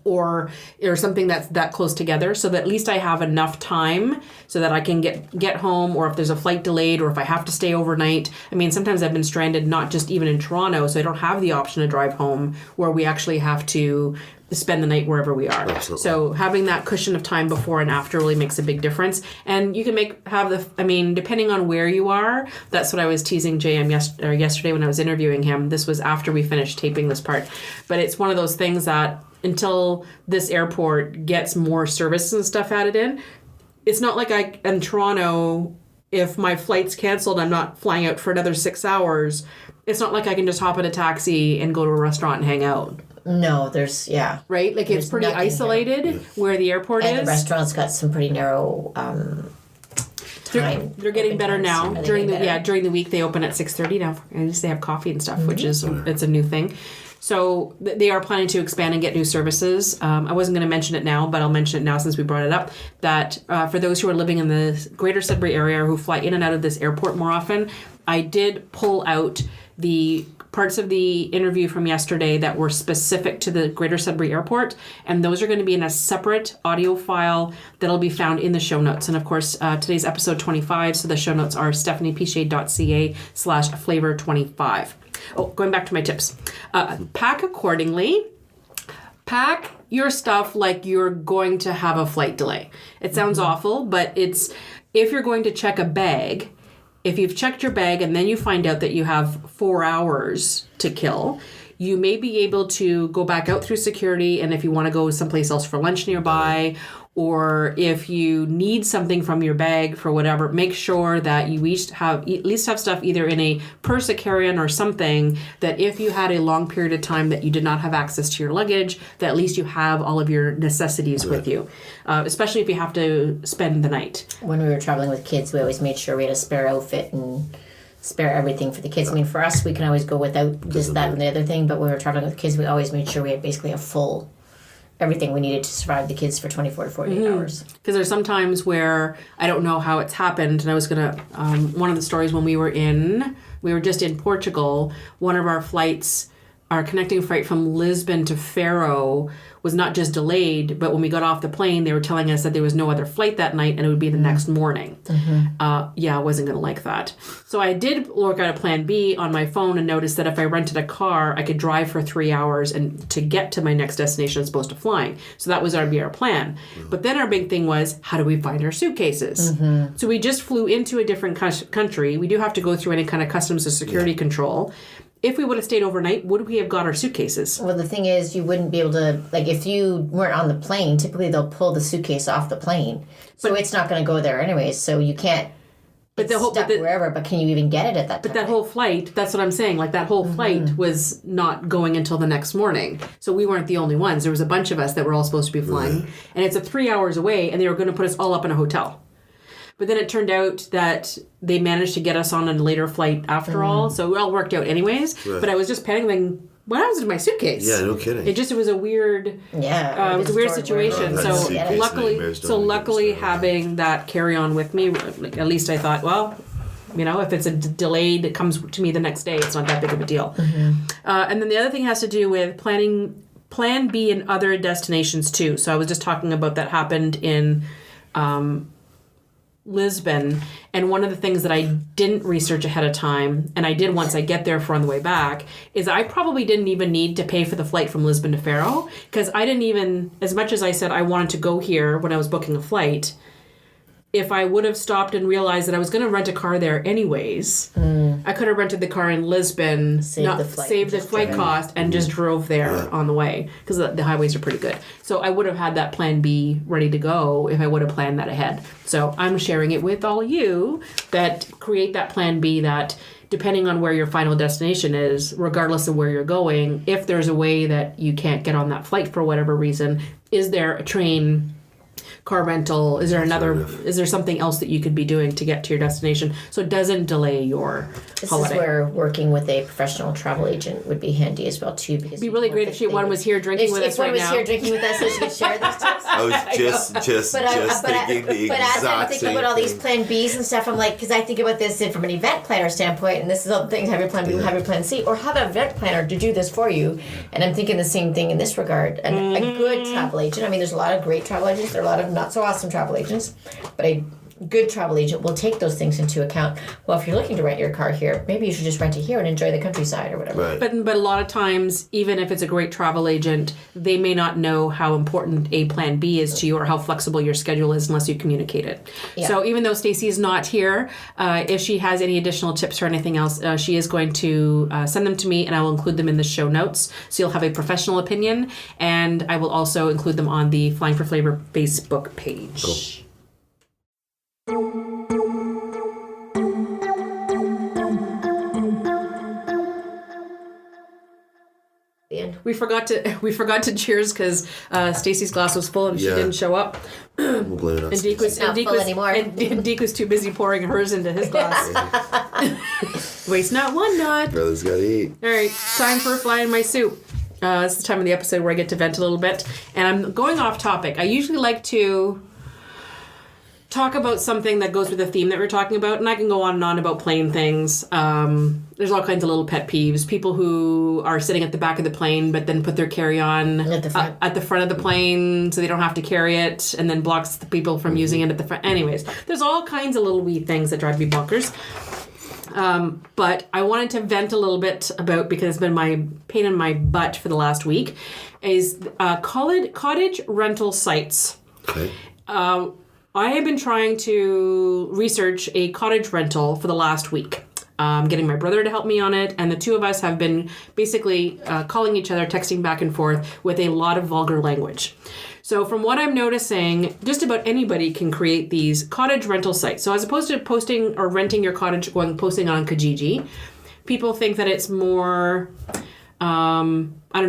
Or something that's that close together, so that at least I have enough time so that I can get home, or if there's a flight delayed, or if I have to stay overnight. Sometimes I've been stranded not just even in Toronto, so I don't have the option to drive home, where we actually have to spend the night wherever we are. Absolutely. So having that cushion of time before and after really makes a big difference. And you can depending on where you are, that's what I was teasing JM yesterday when I was interviewing him. This was after we finished taping this part. But it's one of those things that until this airport gets more service and stuff added in, it's not like in Toronto, if my flight's canceled, I'm not flying out for another 6 hours. It's not like I can just hop in a taxi and go to a restaurant and hang out. No, right? Like it's pretty isolated where the airport is. And the restaurant's got some pretty narrow time? They're getting open better times? now. Are they During the getting better? during the week they open at 6:30 now. At least they have coffee and stuff, which is it's a new thing. So they are planning to expand and get new services. I wasn't going to mention it now, but I'll mention it now since we brought it up. That for those who are living in the Greater Sudbury area who fly in and out of this airport more often, I did pull out the parts of the interview from yesterday that were specific to the Greater Sudbury Airport, and those are going to be in a separate audio file that'll be found in the show notes. And of course, today's episode 25, so the show notes are stephaniepichet.ca/flavor25. Oh, going back to my tips. Pack accordingly. Pack your stuff like you're going to have a flight delay. It sounds awful, but it's if you're going to check a bag, if you've checked your bag and then you find out that you have 4 hours to kill, you may be able to go back out through security, and if you want to go someplace else for lunch nearby, or if you need something from your bag for whatever, make sure that you at least have stuff either in a purse, a carry-on, or something that if you had a long period of time that you did not have access to your luggage, that at least you have all of your necessities with you, especially if you have to spend the night. When we were traveling with kids, we always made sure we had a spare outfit and spare everything for the kids. I mean, for us, we can always go without this, that, and the other thing, but when we were traveling with kids, we always made sure we had basically a full everything we needed to survive the kids for 24 to 48 hours. Because there's some times where I don't know how it's happened, and I was gonna one of the stories when we were just in Portugal, one of our flights, our connecting flight from Lisbon to Faro was not just delayed, but when we got off the plane, they were telling us that there was no other flight that night and it would be the next morning. I wasn't going to like that. So I did work out a plan B on my phone and noticed that if I rented a car, I could drive for 3 hours and to get to my next destination as opposed to flying. So that was our plan. But then our big thing was, how do we find our suitcases? So we just flew into a different country. We do have to go through any kind of customs or security control. If we would have stayed overnight, would we have got our suitcases? Well, the thing is, you wouldn't be able to, like, if you weren't on the plane, typically they'll pull the suitcase off the plane. So it's not going to go there anyways, so you can't. But the whole stuck wherever, but can you even get it at that time? But that whole flight, that's what I'm saying. Like that whole flight was not going until the next morning. So we weren't the only ones. There was a bunch of us that were all supposed to be flying. And it's 3 hours away, and they were going to put us all up in a hotel. But then it turned out that they managed to get us on a later flight after all. So it all worked out anyways. Right. But I was just panicking. What happens to my suitcase? Yeah, no kidding. It was a weird, it was a weird situation. So luckily having that carry on with me, like, at least I thought, well, if it's a delayed, it comes to me the next day. It's not that big of a deal. And then the other thing has to do with plan B in other destinations too. So I was just talking about that happened in Lisbon, and one of the things that I didn't research ahead of time, and I did once I get there for on the way back, is I probably didn't even need to pay for the flight from Lisbon to Faro, because I didn't even, as much as I said I wanted to go here when I was booking a flight, if I would have stopped and realized that I was going to rent a car there anyways, I could have rented the car in Lisbon, saved the flight cost, and just drove there on the way, because the highways are pretty good. So I would have had that plan B ready to go if I would have planned that ahead. So I'm sharing it with all you that create that plan B that, depending on where your final destination is, regardless of where you're going, if there's a way that you can't get on that flight for whatever reason, is there a train, car rental, is there something else that you could be doing to get to your destination so it doesn't delay your holiday? This is where working with a professional travel agent would be handy as well too, because it'd be really great if one was here drinking with us right now. If one was here drinking with us, so she could share these tips. I was just thinking the But as I'm thinking about all these plan Bs and stuff, I'm like, because I think about this from an event planner standpoint, and this is all the things, have your plan B, have your plan C, or have an event planner to do this for you. And I'm thinking the same thing in this regard. And a good travel agent, I mean, there's a lot of great travel agents, there are a lot of not so awesome travel agents, but a good travel agent will take those things into account. Well, if you're looking to rent your car here, maybe you should just rent it here and enjoy the countryside or whatever. Right. But a lot of times, even if it's a great travel agent, they may not know how important a plan B is to you or how flexible your schedule is unless you communicate it. Yeah. So even though Stacey is not here, if she has any additional tips or anything else, she is going to send them to me, and I will include them in the show notes. So you'll have a professional opinion, and I will also include them on the Flying for Flavor Facebook page. Cool. we forgot to cheers because Stacy's glass was full and she Yeah. didn't show up. We'll blame it on And Deke was, not full anymore. and Deke was too busy pouring hers into his glass. Waste not, one not. Brothers gotta eat. All right, time for a fly in my soup. This is the time of the episode where I get to vent a little bit. And I'm going off topic. I usually like to talk about something that goes with the theme that we're talking about, and I can go on and on about plane things. There's all kinds of little pet peeves. People who are sitting at the back of the plane but then put their carry-on At the front. at the front of the plane so they don't have to carry it, and then blocks the people from using it at the front. Anyways, there's all kinds of little wee things that drive me bonkers. But I wanted to vent a little bit about, because it's been my pain in my butt for the last week, is cottage rental sites. Okay. I have been trying to research a cottage rental for the last week. Getting my brother to help me on it, and the two of us have been basically calling each other, texting back and forth with a lot of vulgar language. So from what I'm noticing, just about anybody can create these cottage rental sites. So as opposed to posting or renting your cottage, posting on Kijiji, people think that it's more,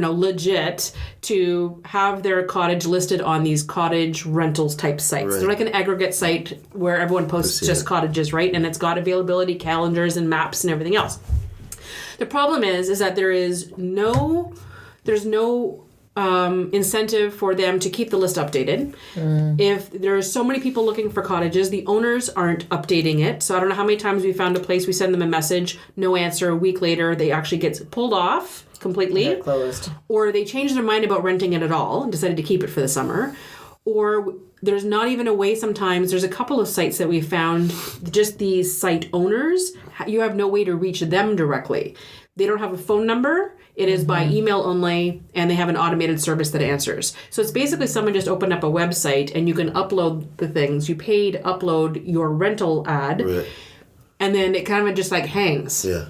legit to have their cottage listed on these cottage rentals type sites. Right. They're like an aggregate site where everyone posts I've seen just it. cottages, right? And it's got availability calendars and maps and everything else. The problem is that there's no incentive for them to keep the list updated. If there's so many people looking for cottages, the owners aren't updating it. So I don't know how many times we found a place, we send them a message, no answer, a week later they actually get pulled off completely. They're closed. Or they changed their mind about renting it at all and decided to keep it for the summer. Or there's not even a way sometimes. There's a couple of sites that we found, just these site owners, you have no way to reach them directly. They don't have a phone number. It is by email only, and they have an automated service that answers. So it's basically someone just opened up a website, and you can upload the things. You pay to upload your rental ad, Right. and then it kind of just like hangs. Yeah.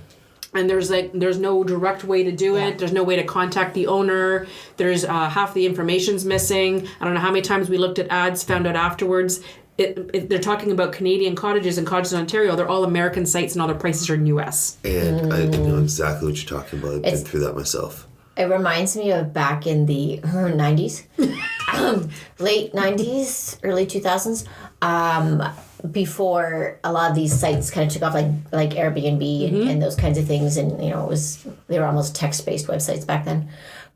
And there's no direct way to do it. There's no way to contact the owner. There's half the information's missing. I don't know how many times we looked at ads, found out afterwards. They're talking about Canadian cottages and cottages in Ontario. They're all American sites, and all their prices are in U.S. And I know exactly what you're talking about. I've been through that myself. It reminds me of back in the 90s, late 90s, early 2000s, before a lot of these sites kind of took off, like Airbnb and those kinds of things. And, they were almost text-based websites back then.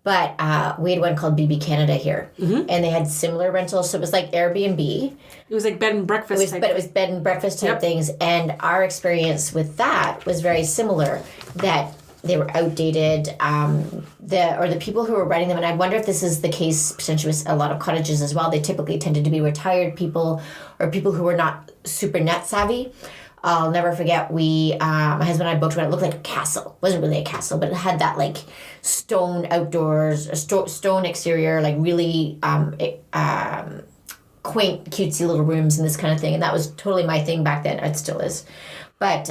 But we had one called BB Canada here, and they had similar rentals. So it was like Airbnb. It was like bed and breakfast. But it was bed and breakfast type things. And our experience with that was very similar, that they were outdated. The people who were running them, and I wonder if this is the case potentially with a lot of cottages as well. They typically tended to be retired people or people who were not super net savvy. I'll never forget, my husband and I booked one. It looked like a castle. It wasn't really a castle, but it had that like stone outdoors, stone exterior, like really quaint, cutesy little rooms and this kind of thing. And that was totally my thing back then. It still is. But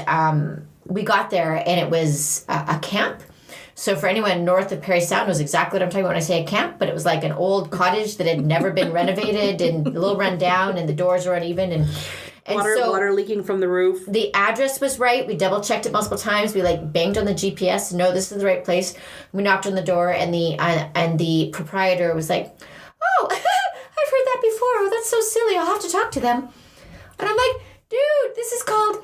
we got there, and it was a camp. So for anyone north of Parry Sound knows exactly what I'm talking about when I say a camp, but it was like an old cottage that had never been renovated and a little run down, and the doors were uneven, and water leaking from the roof. The address was right. We double checked it multiple times. We banged on the GPS. No, this is the right place. We knocked on the door, and the proprietor was like, "Oh, I've heard that before. Oh, that's so silly. I'll have to talk to them." And I'm like, "Dude, this is called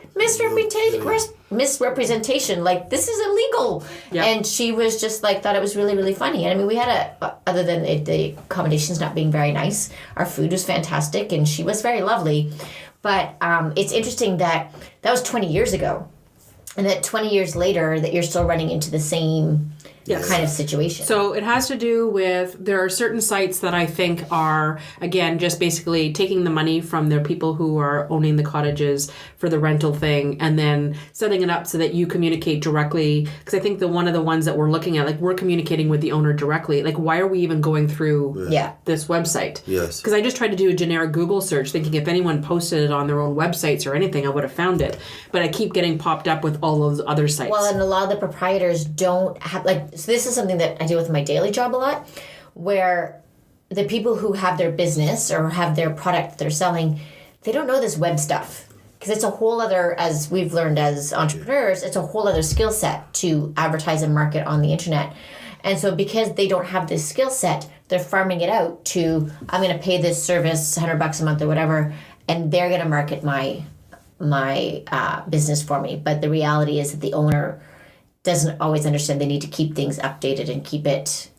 misrepresentation. Like, this is illegal." Yeah. And she was just like, thought it was really, really funny. And I mean, we had other than the accommodations not being very nice, our food was fantastic, and she was very lovely. But it's interesting that was 20 years ago, and that 20 years later that you're still running into the same kind of situation. So it has to do with, there are certain sites that I think are, again, just basically taking the money from the people who are owning the cottages for the rental thing, and then setting it up so that you communicate directly. Because I think one of the ones that we're looking at, we're communicating with the owner directly. Why are we even going through this website? Yes. Because I just tried to do a generic Google search, thinking if anyone posted it on their own websites or anything, I would have found it. But I keep getting popped up with all those other sites. Well, and a lot of the proprietors don't have, so this is something that I deal with in my daily job a lot, where the people who have their business or have their product that they're selling, they don't know this web stuff. Because it's a whole other, as we've learned as entrepreneurs, it's a whole other skill set to advertise and market on the internet. And so because they don't have this skill set, they're farming it out to, I'm going to pay this service $100 a month or whatever, and they're going to market my business for me. But the reality is that the owner doesn't always understand they need to keep things updated and keep it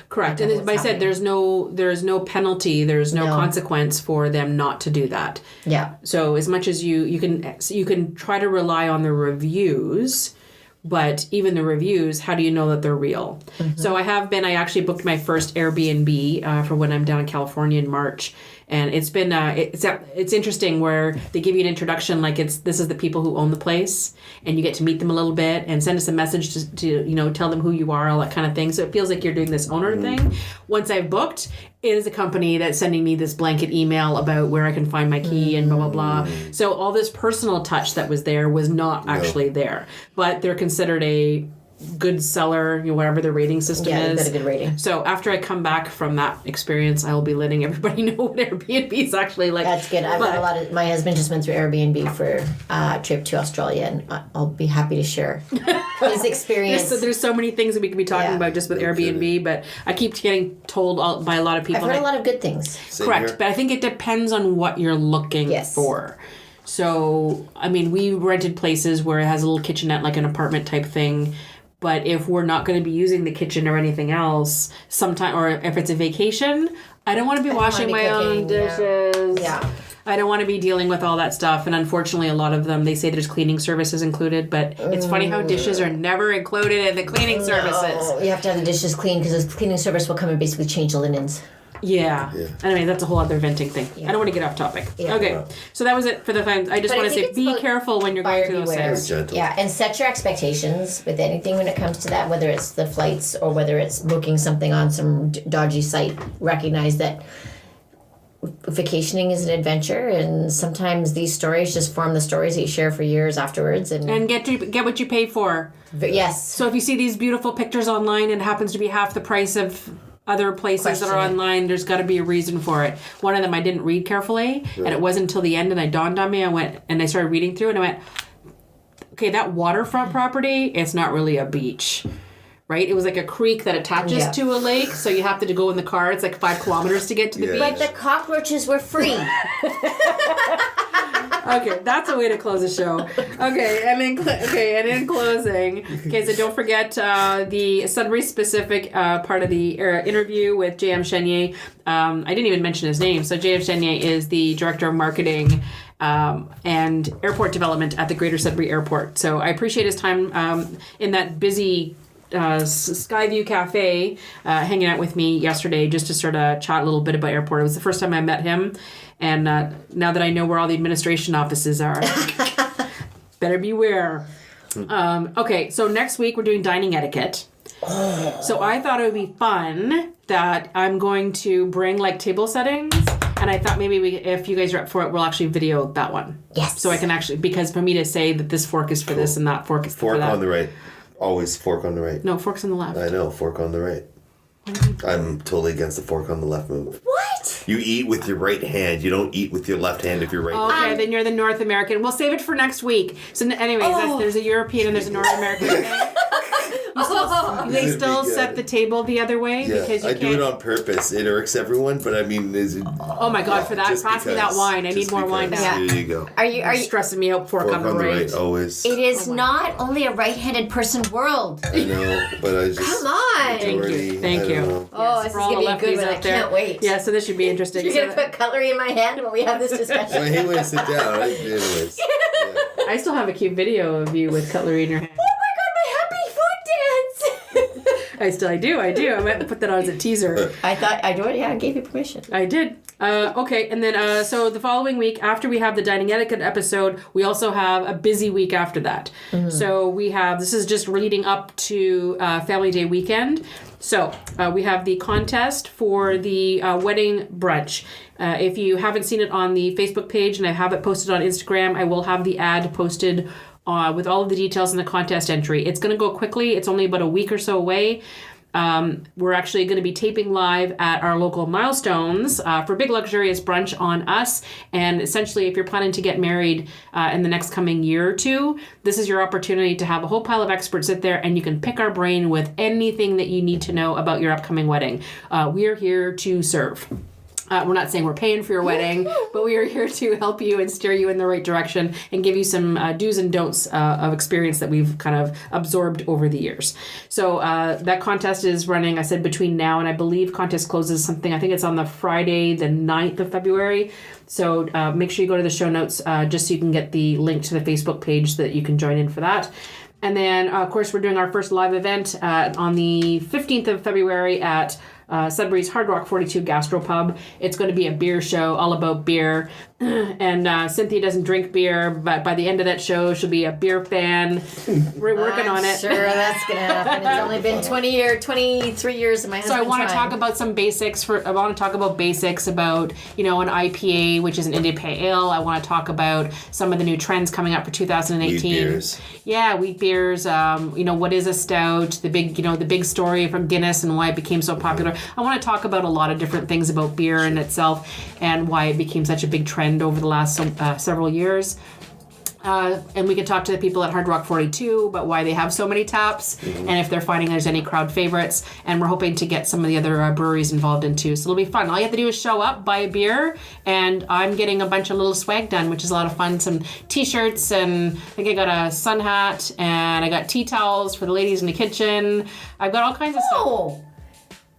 Correct. And as I said, there's no penalty, there's no consequence for them not to do that. Yeah. So as much as you can try to rely on the reviews, but even the reviews, how do you know that they're real? Mm-hmm. So I actually booked my first Airbnb for when I'm down in California in March. And it's been it's interesting where they give you an introduction, like this is the people who own the place, and you get to meet them a little bit and send us a message to tell them who you are, all that kind of thing. So it feels like you're doing this owner thing. Once I've booked, it is a company that's sending me this blanket email about where I can find my key and blah blah blah. So all this personal touch that was there was not actually there, but they're considered a good seller, whatever their rating system is. Yeah, they've got a good rating. So after I come back from that experience, I will be letting everybody know what Airbnb is actually like. That's good. I've got a lot of. My husband just went through Airbnb for a trip to Australia, and I'll be happy to share his experience. There's so many things that we could be talking about just with Airbnb, but I keep getting told by a lot of people. I've heard a lot of good things. Correct, but I think it depends on what you're looking for. So, I mean, we rented places where it has a little kitchenette, like an apartment type thing. But if we're not going to be using the kitchen or anything else, or if it's a vacation, I don't want to be washing my own dishes. Yeah. I don't want to be dealing with all that stuff. And unfortunately, a lot of them, they say there's cleaning services included, but it's funny how dishes are never included in the cleaning services. You have to have the dishes clean because the cleaning service will come and basically change the linens. Yeah. Anyway, that's a whole other venting thing. Yeah. I don't want to get off topic. Yeah. Okay. So that was it for the fans. I just want to say, be careful when you're going through those sales. Yeah, and set your expectations with anything when it comes to that, whether it's the flights or whether it's booking something on some dodgy site. Recognize that vacationing is an adventure, and sometimes these stories just form the stories that you share for years afterwards. And get what you pay for. Yes. So if you see these beautiful pictures online and it happens to be half the price of other places that are online, there's got to be a reason for it. One of them I didn't read carefully, and it wasn't until the end, and it dawned on me. I went and I started reading through, and I went, okay, that waterfront property, it's not really a beach, right? It was like a creek that attaches to a lake, so you have to go in the car. It's like 5 kilometers to get to the beach. But the cockroaches were free. Okay, that's a way to close the show. Okay, and in closing, so don't forget the Sudbury-specific part of the interview with J.M. Chenier. I didn't even mention his name. So J.M. Chenier is the Director of Marketing and Airport Development at the Greater Sudbury Airport. So I appreciate his time in that busy Skyview Cafe, hanging out with me yesterday just to sort of chat a little bit about airport. It was the first time I met him, and now that I know where all the administration offices are, better beware. Okay, so next week we're doing dining etiquette. So I thought it would be fun that I'm going to bring like table settings, and I thought maybe if you guys are up for it, we'll actually video that one. Yes. So I can actually, because for me to say that this fork is for this and that fork is for that. Fork on the right. Always fork on the right. No, fork's on the left. I know, fork on the right. I'm totally against the fork on the left move. What? You eat with your right hand. You don't eat with your left hand if you're right. Okay, then you're the North American. We'll save it for next week. So anyways, there's a European and there's a North American. They still set the table the other way because you I can't. do it on purpose. It irks everyone, but I mean, Oh my God! For that, pass me that wine. I need more wine now. Yeah. There you go. Are you stressing me out? Fork on the right. Always. It is not only a right-handed person world. I know, but I just Come on. Thank you. Oh, this is going to be a good one. I can't wait. Yeah, so this should be interesting. You're going to put cutlery in my hand when we have this discussion. I hate when I sit down. Anyways. Yeah. I still have a cute video of you with cutlery in your hand. I do. I might put that on as a teaser. I gave you permission. I did. Okay, and then so the following week, after we have the dining etiquette episode, we also have a busy week after that. Mm-hmm. So this is just leading up to Family Day weekend. So we have the contest for the wedding brunch. If you haven't seen it on the Facebook page, and I have it posted on Instagram, I will have the ad posted with all of the details in the contest entry. It's going to go quickly. It's only about a week or so away. We're actually going to be taping live at our local Milestones for big luxurious brunch on us. And essentially, if you're planning to get married in the next coming year or two, this is your opportunity to have a whole pile of experts sit there and you can pick our brain with anything that you need to know about your upcoming wedding. We are here to serve. We're not saying we're paying for your wedding, but we are here to help you and steer you in the right direction and give you some do's and don'ts of experience that we've kind of absorbed over the years. So that contest is running, I said, between now and I believe contest closes something. I think it's on the Friday, the 9th of February. So make sure you go to the show notes just so you can get the link to the Facebook page so that you can join in for that. And then, of course, we're doing our first live event on the 15th of February at Sudbury's Hard Rock 42 Gastropub. It's going to be a beer show all about beer. And Cynthia doesn't drink beer, but by the end of that show, she'll be a beer fan. We're working on it. Sure, that's going to happen. It's only been 23 years of my husband. So I want to talk about some basics. I want to talk about basics about, an IPA, which is an India Pale Ale. I want to talk about some of the new trends coming up for 2018. Wheat beers. Yeah, wheat beers. What is a stout? The big story from Guinness and why it became so popular. I want to talk about a lot of different things about beer in itself and why it became such a big trend over the last several years. And we can talk to the people at Hard Rock 42 about why they have so many taps and if they're finding there's any crowd favorites. And we're hoping to get some of the other breweries involved in too. So it'll be fun. All you have to do is show up, buy a beer, and I'm getting a bunch of little swag done, which is a lot of fun. Some t-shirts, and I think I got a sun hat, and I got tea towels for the ladies in the kitchen. I've got all kinds of stuff.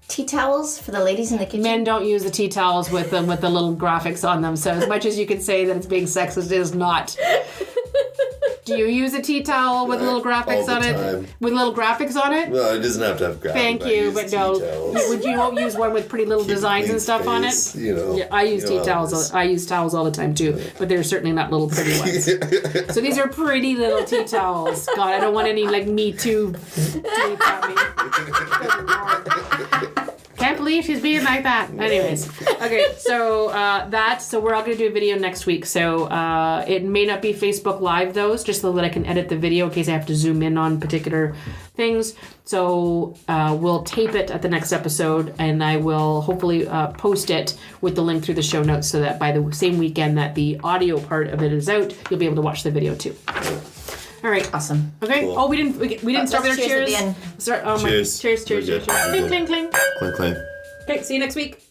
Tea towels for the ladies in the kitchen? Men don't use the tea towels with the little graphics on them. So as much as you can say that it's being sexist, it is not. Do you use a tea towel with little graphics on it? Time. With little graphics on it? Well, it doesn't have to have graphics. Thank you, but no. You won't use one with pretty little designs and stuff on it? Yeah, I use tea towels. I use towels all the time too, but they're certainly not little pretty ones. So these are pretty little tea towels. God, I don't want any Me Too tweets at me. Can't believe she's being like that. Anyways, okay, so we're all gonna do a video next week. So it may not be Facebook Live though, just so that I can edit the video in case I have to zoom in on particular things. So we'll tape it at the next episode, and I will hopefully post it with the link through the show notes, so that by the same weekend that the audio part of it is out, you'll be able to watch the video too. All right, awesome. Okay. Cool. Oh, we didn't start with our cheers. At the end. Cheers. Cheers. Cheers. Clink, clink, clink. Clink, clink. Okay, see you next week.